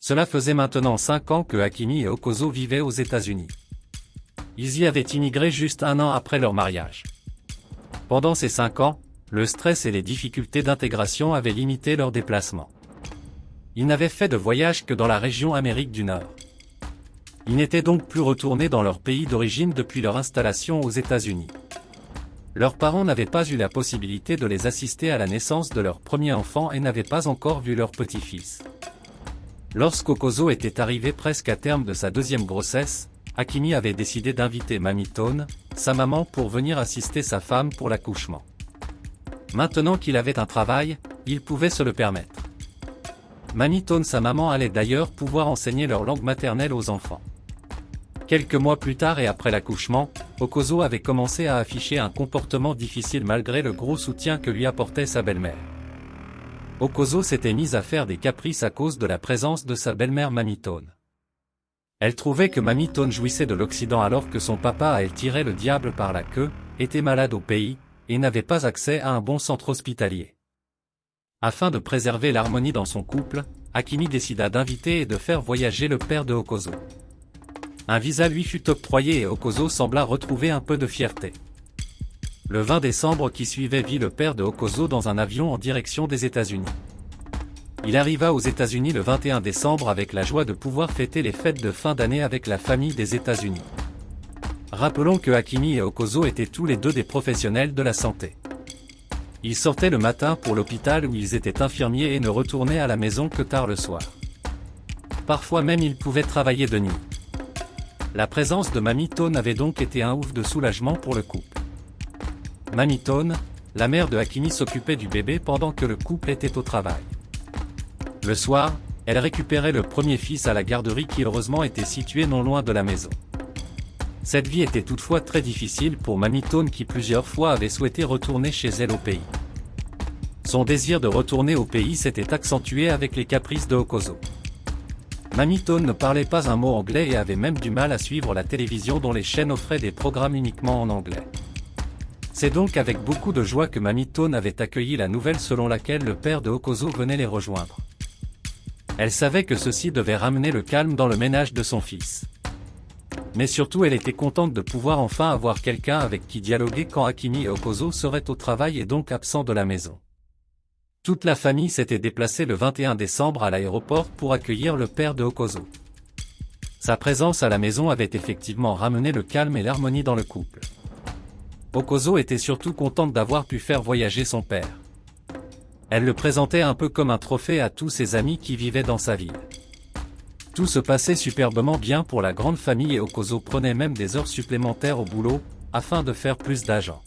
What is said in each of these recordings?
Cela faisait maintenant 5 ans que Hakimi et Okozo vivaient aux États-Unis. Ils y avaient immigré juste 1 an après leur mariage. Pendant ces 5 ans, le stress et les difficultés d'intégration avaient limité leurs déplacements. Ils n'avaient fait de voyage que dans la région Amérique du Nord. Ils n'étaient donc plus retournés dans leur pays d'origine depuis leur installation aux États-Unis. Leurs parents n'avaient pas eu la possibilité de les assister à la naissance de leur premier enfant et n'avaient pas encore vu leur petit-fils. Lorsqu'Okozo était arrivé presque à terme de sa deuxième grossesse, Hakimi avait décidé d'inviter Mamie Tone, sa maman, pour venir assister sa femme pour l'accouchement. Maintenant qu'il avait un travail, il pouvait se le permettre. Mamie Tone, sa maman, allait d'ailleurs pouvoir enseigner leur langue maternelle aux enfants. Quelques mois plus tard et après l'accouchement, Okozo avait commencé à afficher un comportement difficile malgré le gros soutien que lui apportait sa belle-mère. Okozo s'était mise à faire des caprices à cause de la présence de sa belle-mère Mamie Tone. Elle trouvait que Mamie Tone jouissait de l'Occident alors que son papa, à elle, tirait le diable par la queue, était malade au pays, et n'avait pas accès à un bon centre hospitalier. Afin de préserver l'harmonie dans son couple, Hakimi décida d'inviter et de faire voyager le père de Okozo. Un visa lui fut octroyé et Okozo sembla retrouver un peu de fierté. Le 20 décembre qui suivait vit le père de Okozo dans un avion en direction des États-Unis. Il arriva aux États-Unis le 21 décembre avec la joie de pouvoir fêter les fêtes de fin d'année avec la famille des États-Unis. Rappelons que Hakimi et Okozo étaient tous les deux des professionnels de la santé. Ils sortaient le matin pour l'hôpital où ils étaient infirmiers et ne retournaient à la maison que tard le soir. Parfois même ils pouvaient travailler de nuit. La présence de Mamie Tone avait donc été un ouf de soulagement pour le couple. Mamie Tone, la mère de Hakimi, s'occupait du bébé pendant que le couple était au travail. Le soir, elle récupérait le premier fils à la garderie qui heureusement était située non loin de la maison. Cette vie était toutefois très difficile pour Mamie Tone qui plusieurs fois avait souhaité retourner chez elle au pays. Son désir de retourner au pays s'était accentué avec les caprices de Okozo. Mamie Tone ne parlait pas un mot anglais et avait même du mal à suivre la télévision dont les chaînes offraient des programmes uniquement en anglais. C'est donc avec beaucoup de joie que Mamie Tone avait accueilli la nouvelle selon laquelle le père de Okozo venait les rejoindre. Elle savait que ceci devait ramener le calme dans le ménage de son fils. Mais surtout elle était contente de pouvoir enfin avoir quelqu'un avec qui dialoguer quand Hakimi et Okozo seraient au travail et donc absents de la maison. Toute la famille s'était déplacée le 21 décembre à l'aéroport pour accueillir le père de Okozo. Sa présence à la maison avait effectivement ramené le calme et l'harmonie dans le couple. Okozo était surtout contente d'avoir pu faire voyager son père. Elle le présentait un peu comme un trophée à tous ses amis qui vivaient dans sa ville. Tout se passait superbement bien pour la grande famille et Okozo prenait même des heures supplémentaires au boulot, afin de faire plus d'argent.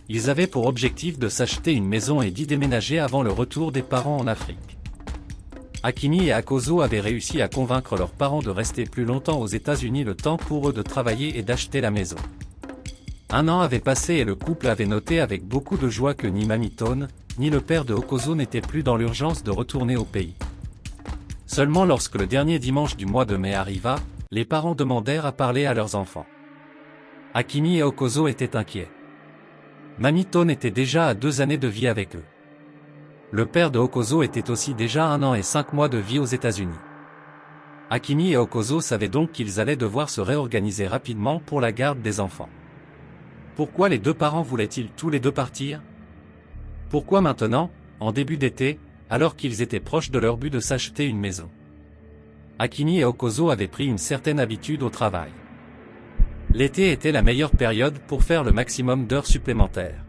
Ils avaient pour objectif de s'acheter une maison et d'y déménager avant le retour des parents en Afrique. Hakimi et Okozo avaient réussi à convaincre leurs parents de rester plus longtemps aux États-Unis, le temps pour eux de travailler et d'acheter la maison. 1 an avait passé et le couple avait noté avec beaucoup de joie que ni Mamie Tone, ni le père de Okozo n'étaient plus dans l'urgence de retourner au pays. Seulement lorsque le dernier dimanche du mois de mai arriva, les parents demandèrent à parler à leurs enfants. Hakimi et Okozo étaient inquiets. Mamie Tone était déjà à 2 années de vie avec eux. Le père de Okozo était aussi déjà 1 an et 5 mois de vie aux États-Unis. Hakimi et Okozo savaient donc qu'ils allaient devoir se réorganiser rapidement pour la garde des enfants. Pourquoi les 2 parents voulaient-ils tous les 2 partir ? Pourquoi maintenant, en début d'été, alors qu'ils étaient proches de leur but de s'acheter une maison ? Hakimi et Okozo avaient pris une certaine habitude au travail. L'été était la meilleure période pour faire le maximum d'heures supplémentaires.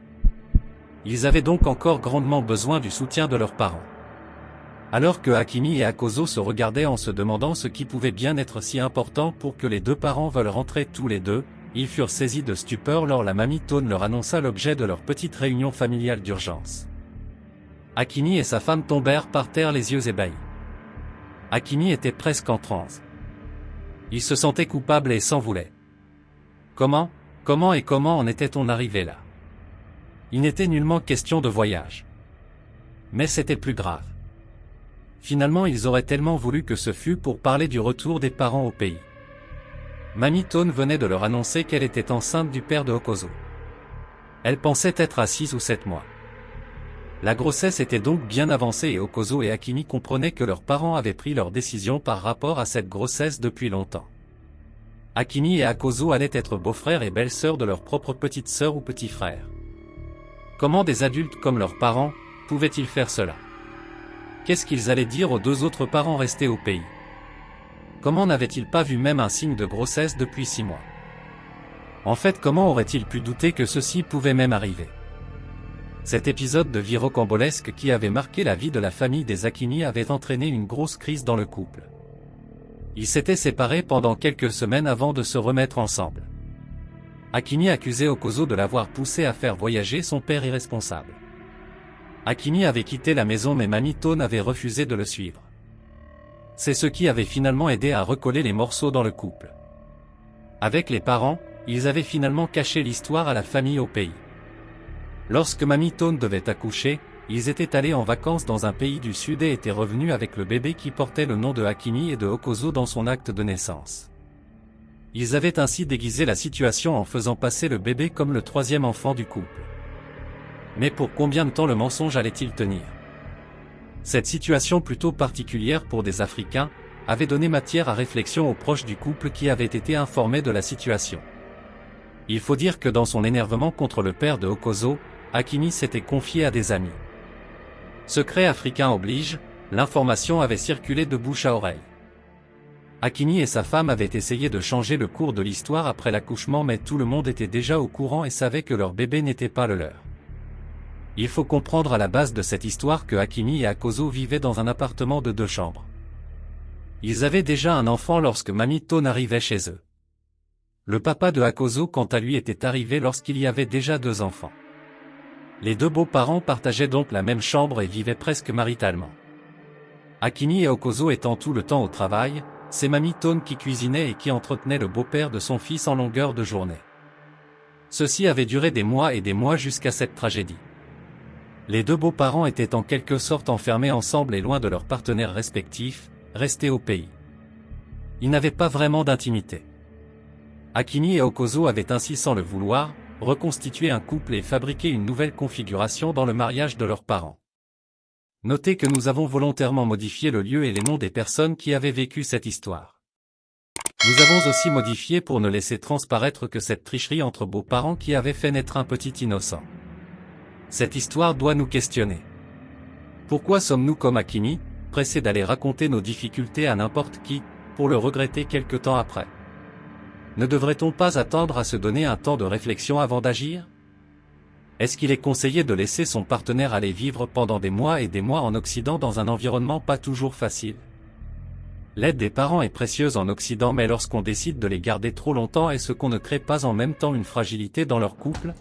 Ils avaient donc encore grandement besoin du soutien de leurs parents. Alors que Hakimi et Okozo se regardaient en se demandant ce qui pouvait bien être si important pour que les 2 parents veulent rentrer tous les 2, ils furent saisis de stupeur lors la Mamie Tone leur annonça l'objet de leur petite réunion familiale d'urgence. Hakimi et sa femme tombèrent par terre les yeux ébahis. Hakimi était presque en transe. Il se sentait coupable et s'en voulait. Comment en était-on arrivé là ? Il n'était nullement question de voyage. Mais c'était plus grave. Finalement ils auraient tellement voulu que ce fût pour parler du retour des parents au pays. Mamie Tone venait de leur annoncer qu'elle était enceinte du père de Okozo. Elle pensait être à 6 ou 7 mois. La grossesse était donc bien avancée et Okozo et Akini comprenaient que leurs parents avaient pris leur décision par rapport à cette grossesse depuis longtemps. Akini et Akozo allaient être beaux-frères et belles-sœurs de leur propre petite sœur ou petit frère. Comment des adultes comme leurs parents pouvaient-ils faire cela? Qu'est-ce qu'ils allaient dire aux deux autres parents restés au pays? Comment n'avaient-ils pas vu même un signe de grossesse depuis 6 mois? En fait, comment auraient-ils pu douter que ceci pouvait même arriver? Cet épisode de vie rocambolesque qui avait marqué la vie de la famille des Akini avait entraîné une grosse crise dans le couple. Ils s'étaient séparés pendant quelques semaines avant de se remettre ensemble. Akini accusait Okozo de l'avoir poussé à faire voyager son père irresponsable. Akini avait quitté la maison mais Mamie Tone avait refusé de le suivre. C'est ce qui avait finalement aidé à recoller les morceaux dans le couple. Avec les parents, ils avaient finalement caché l'histoire à la famille au pays. Lorsque Mamie Tone devait accoucher, ils étaient allés en vacances dans un pays du sud et étaient revenus avec le bébé qui portait le nom de Akini et de Okozo dans son acte de naissance. Ils avaient ainsi déguisé la situation en faisant passer le bébé comme le 3e enfant du couple. Mais pour combien de temps le mensonge allait-il tenir? Cette situation plutôt particulière pour des Africains avait donné matière à réflexion aux proches du couple qui avaient été informés de la situation. Il faut dire que dans son énervement contre le père de Okozo, Akini s'était confié à des amis. Secret africain oblige, l'information avait circulé de bouche à oreille. Akini et sa femme avaient essayé de changer le cours de l'histoire après l'accouchement mais tout le monde était déjà au courant et savait que leur bébé n'était pas le leur. Il faut comprendre à la base de cette histoire que Akini et Akozo vivaient dans un appartement de 2 chambres. Ils avaient déjà un enfant lorsque Mamie Tone arrivait chez eux. Le papa de Akozo quant à lui était arrivé lorsqu'il y avait déjà 2 enfants. Les 2 beaux-parents partageaient donc la même chambre et vivaient presque maritalement. Akini et Okozo étant tout le temps au travail, c'est Mamie Tone qui cuisinait et qui entretenait le beau-père de son fils en longueur de journée. Ceci avait duré des mois et des mois jusqu'à cette tragédie. Les 2 beaux-parents étaient en quelque sorte enfermés ensemble et loin de leurs partenaires respectifs, restés au pays. Ils n'avaient pas vraiment d'intimité. Akini et Okozo avaient ainsi sans le vouloir, reconstitué un couple et fabriqué une nouvelle configuration dans le mariage de leurs parents. Notez que nous avons volontairement modifié le lieu et les noms des personnes qui avaient vécu cette histoire. Nous avons aussi modifié pour ne laisser transparaître que cette tricherie entre beaux-parents qui avait fait naître un petit innocent. Cette histoire doit nous questionner. Pourquoi sommes-nous comme Akini, pressés d'aller raconter nos difficultés à n'importe qui, pour le regretter quelque temps après? Ne devrait-on pas attendre à se donner un temps de réflexion avant d'agir? Est-ce qu'il est conseillé de laisser son partenaire aller vivre pendant des mois et des mois en Occident dans un environnement pas toujours facile? L'aide des parents est précieuse en Occident mais lorsqu'on décide de les garder trop longtemps est-ce qu'on ne crée pas en même temps une fragilité dans leur couple?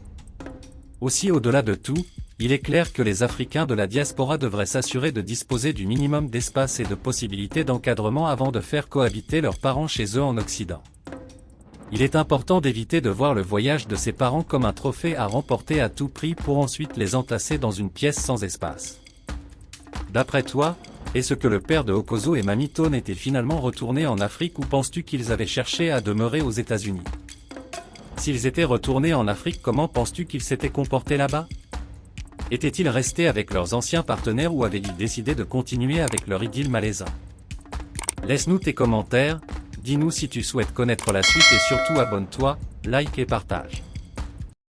Aussi au-delà de tout, il est clair que les Africains de la diaspora devraient s'assurer de disposer du minimum d'espace et de possibilités d'encadrement avant de faire cohabiter leurs parents chez eux en Occident. Il est important d'éviter de voir le voyage de ses parents comme un trophée à remporter à tout prix pour ensuite les entasser dans une pièce sans espace. D'après toi, est-ce que le père de Okozo et Mamie Tone étaient finalement retournés en Afrique ou penses-tu qu'ils avaient cherché à demeurer aux États-Unis? S'ils étaient retournés en Afrique, comment penses-tu qu'ils s'étaient comportés là-bas? Étaient-ils restés avec leurs anciens partenaires ou avaient-ils décidé de continuer avec leur idylle malaisant? Laisse-nous tes commentaires. Dis-nous si tu souhaites connaître la suite et surtout abonne-toi, like et partage.